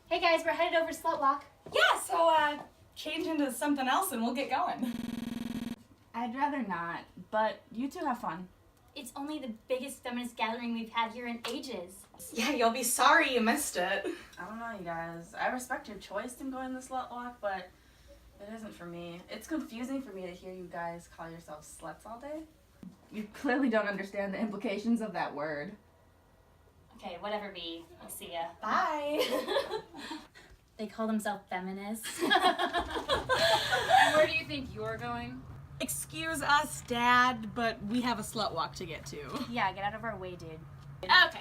Hey guys, we're headed over to SlutWalk. Yeah, so change into something else and we'll get going. I'd rather not, but you two have fun. It's only the biggest feminist gathering we've had here in ages. Yeah, you'll be sorry you missed it. I don't know, you guys. I respect your choice in going to SlutWalk, but it isn't for me. It's confusing for me to hear you guys call yourselves sluts all day. You clearly don't understand the implications of that word. Okay, whatever, B. I'll see ya. Bye. They call themselves feminists. And where do you think you're going? Excuse us, Dad, but we have a slut walk to get to. Yeah, get out of our way, dude. Okay.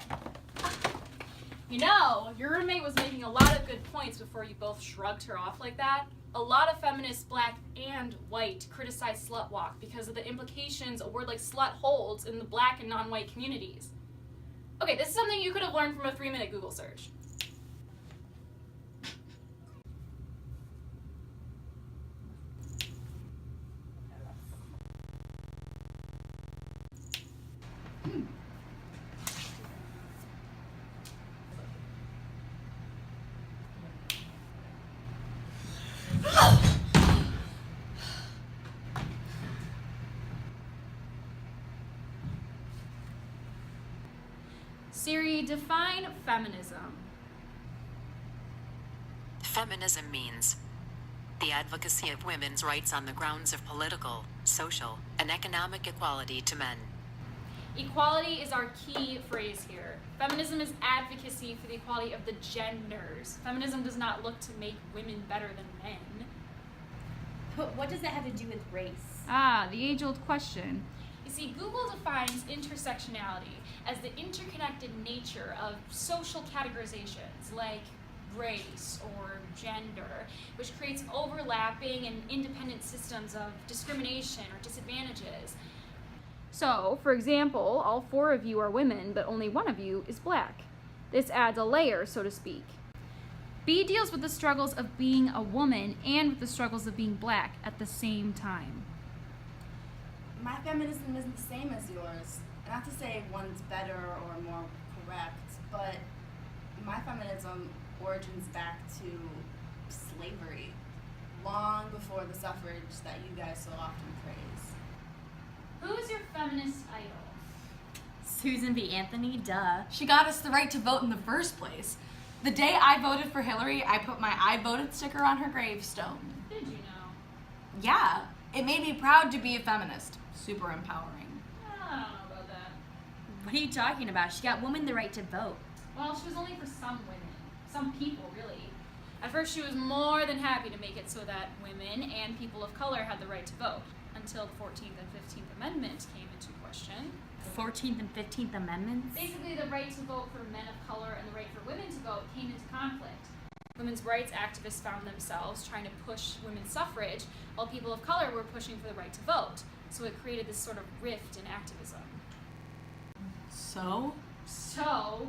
You know, your roommate was making a lot of good points before you both shrugged her off like that. A lot of feminists, black and white, criticize SlutWalk because of the implications a word like slut holds in the black and non-white communities. Okay, this is something you could have learned from a 3-minute Google search. Siri, define feminism. Feminism means the advocacy of women's rights on the grounds of political, social, and economic equality to men. Equality is our key phrase here. Feminism is advocacy for the equality of the genders. Feminism does not look to make women better than men. But what does that have to do with race? Ah, the age-old question. You see, Google defines intersectionality as the interconnected nature of social categorizations like race or gender, which creates overlapping and independent systems of discrimination or disadvantages. So, for example, all 4 of you are women, but only one of you is black. This adds a layer, so to speak. B deals with the struggles of being a woman and with the struggles of being black at the same time. My feminism isn't the same as yours. Not to say one's better or more correct, but my feminism origins back to slavery, long before the suffrage that you guys so often praise. Who's your feminist idol? Susan B. Anthony, duh. She got us the right to vote in the first place. The day I voted for Hillary, I put my I voted sticker on her gravestone. Did you know? Yeah, it made me proud to be a feminist. Super empowering. I don't know about that. What are you talking about? She got women the right to vote. Well, she was only for some women. Some people, really. At first, she was more than happy to make it so that women and people of color had the right to vote, until the 14th and 15th Amendment came into question. 14th and 15th Amendments? Basically, the right to vote for men of color and the right for women to vote came into conflict. Women's rights activists found themselves trying to push women's suffrage, while people of color were pushing for the right to vote. So it created this sort of rift in activism. So,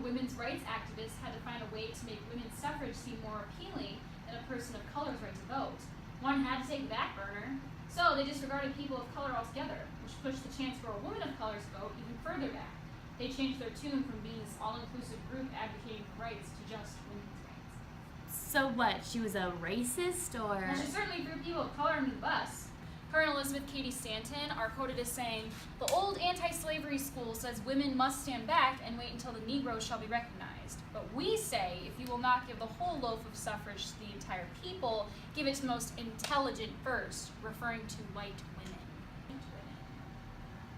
women's rights activists had to find a way to make women's suffrage seem more appealing than a person of color's right to vote. One had to take the back burner, so they disregarded people of color altogether, which pushed the chance for a woman of color's vote even further back. They changed their tune from being this all-inclusive group advocating for rights to just women's rights. So what, she was a racist, or? Well, she certainly threw people of color under the bus. Her and Elizabeth Cady Stanton are quoted as saying, "The old anti-slavery school says women must stand back and wait until the Negroes shall be recognized. But we say, if you will not give the whole loaf of suffrage to the entire people, give it to the most intelligent first," referring to white women.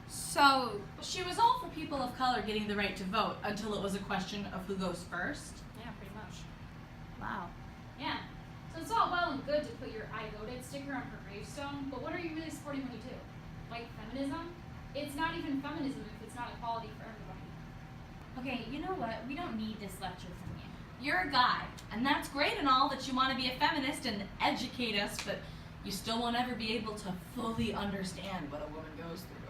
So, she was all for people of color getting the right to vote until it was a question of who goes first? Yeah, pretty much. Wow. Yeah. So it's all well and good to put your I voted sticker on her gravestone, but what are you really supporting when you do? White feminism? It's not even feminism if it's not equality for everybody. Okay, you know what? We don't need this lecture from you. You're a guy, and that's great and all that you want to be a feminist and educate us, but you still won't ever be able to fully understand what a woman goes through.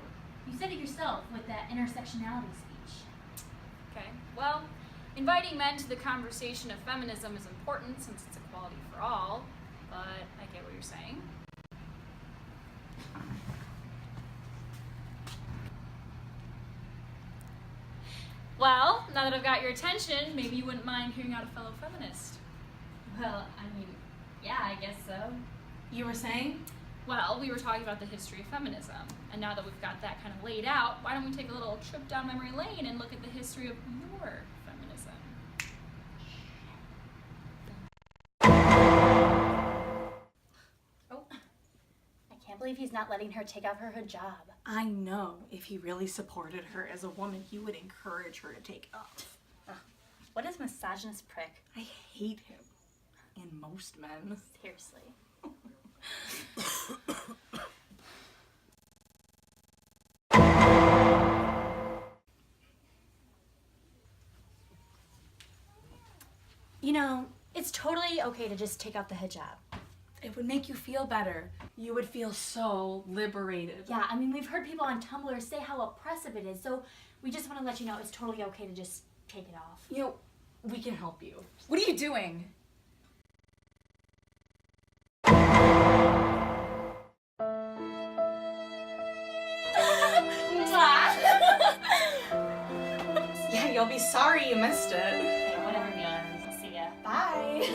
You said it yourself with that intersectionality speech. Okay, well, inviting men to the conversation of feminism is important since it's equality for all, but I get what you're saying. Well, now that I've got your attention, maybe you wouldn't mind hearing out a fellow feminist. Well, I mean, yeah, I guess so. You were saying? Well, we were talking about the history of feminism, and now that we've got that kind of laid out, why don't we take a little trip down memory lane and look at the history of your feminism? Oh, I can't believe he's not letting her take off her hijab. I know if he really supported her as a woman, he would encourage her to take it off. What a misogynist prick. I hate him. And most men. Seriously. You know, it's totally okay to just take off the hijab. It would make you feel better. You would feel so liberated. Yeah, I mean, we've heard people on Tumblr say how oppressive it is, so we just want to let you know it's totally okay to just take it off. You know, we can help you. What are you doing? Yeah, you'll be sorry you missed it. Okay, whatever, Mila. I'll see ya. Bye.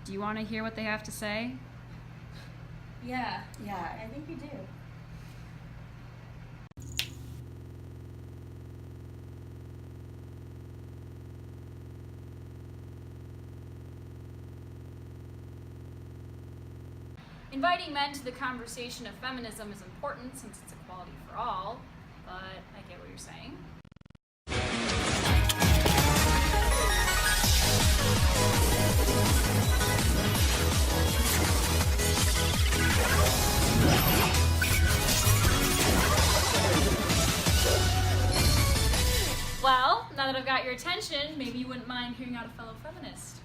Do you want to hear what they have to say? Yeah. Yeah. I think we do. Inviting men to the conversation of feminism is important since it's equality for all, but I get what you're saying. Well, now that I've got your attention, maybe you wouldn't mind hearing out a fellow feminist.